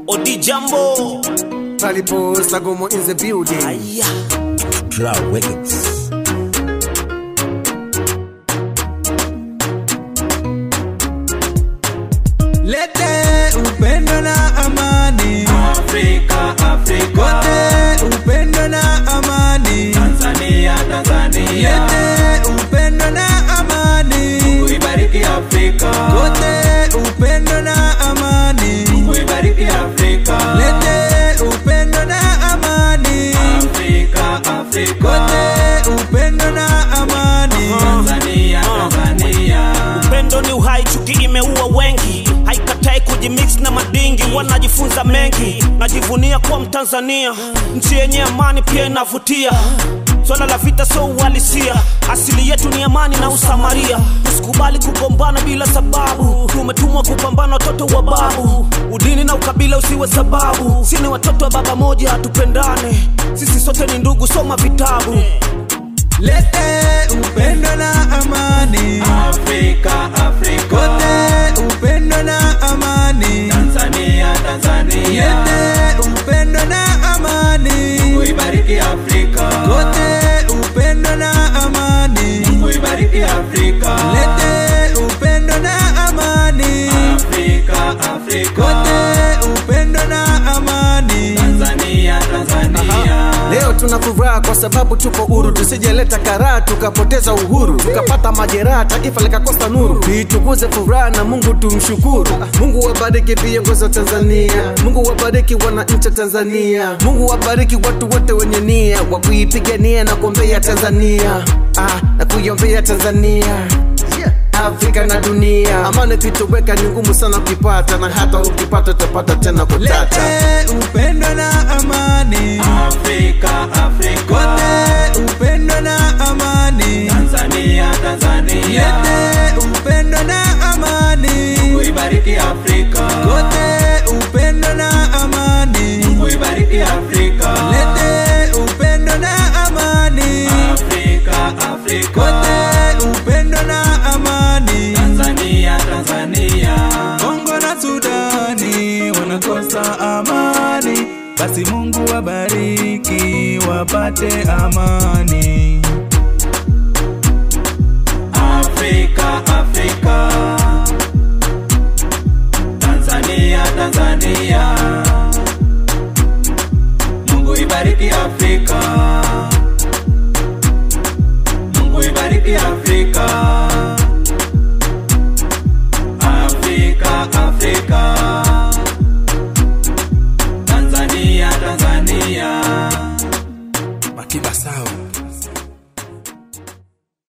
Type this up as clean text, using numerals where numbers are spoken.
Odi Jambo Palipo Sagomo in the building. Aya Draw Wickets. Lete upendo na amani Afrika, Afrika. Kote upendo na amani Tanzania, Tanzania. Lete upendo na amani Kuibariki Afrika. Kote upendo na amani Kuibariki Afrika. Lete upendo na amani Afrika, Afrika. Kote upendo na amani Tanzania, Tanzania. upendo ni uhai, chuki imeua wengi. Haikatai kujimix na madingi, wanajifunza mengi. Najivunia kuwa Mtanzania, nchi yenye amani pia inavutia. Swala la vita so uhalisia, asili yetu ni amani na usamaria. Usikubali kugombana bila sababu, tumetumwa kupambana watoto wa babu. Udini na ukabila usiwe sababu, sisi ni watoto wa baba moja, tupendane. Sisi sote ni ndugu, soma vitabu. Lete upendo na amani Afrika, Afrika. Kote upendo na amani Tanzania, Tanzania. Lete upendo na amani Kuibariki Afrika. Kote upendo na amani Kuibariki Afrika. Lete upendo na amani Afrika, Afrika. Kote upendo na amani Tanzania, Tanzania. Leo tunafuraha kwa sababu tuko huru, tusijeleta karaa tukapoteza uhuru, tukapata majeraha taifa likakosa nuru. Tuitukuze furaha na Mungu tumshukuru. Mungu wabariki viongozi wa Tanzania, Mungu wabariki wananchi Tanzania, Mungu wabariki watu wote wenye nia wa kuipigania na kuombea Tanzania, na kuiombea Tanzania, Afrika na dunia. Amani kitoweka ni ngumu sana ukipata, na hata ukipata utapata tena kutata. Lete upendo na amani Afrika, Afrika. Kote upendo na amani Tanzania, Tanzania. Lete upendo na amani Kuibariki Afrika. Kote upendo na amani Kuibariki Afrika. Lete upendo na amani Afrika, Afrika. Kote upendo na amani Tanzania, Tanzania. Kongo na Sudani wanakosa amani, basi Mungu wabariki wapate amani. Afrika, Afrika. Tanzania, Tanzania. Mungu ibariki Afrika. Mungu ibariki Afrika. Afrika, Afrika. Tanzania, Tanzania. Makiba sawa.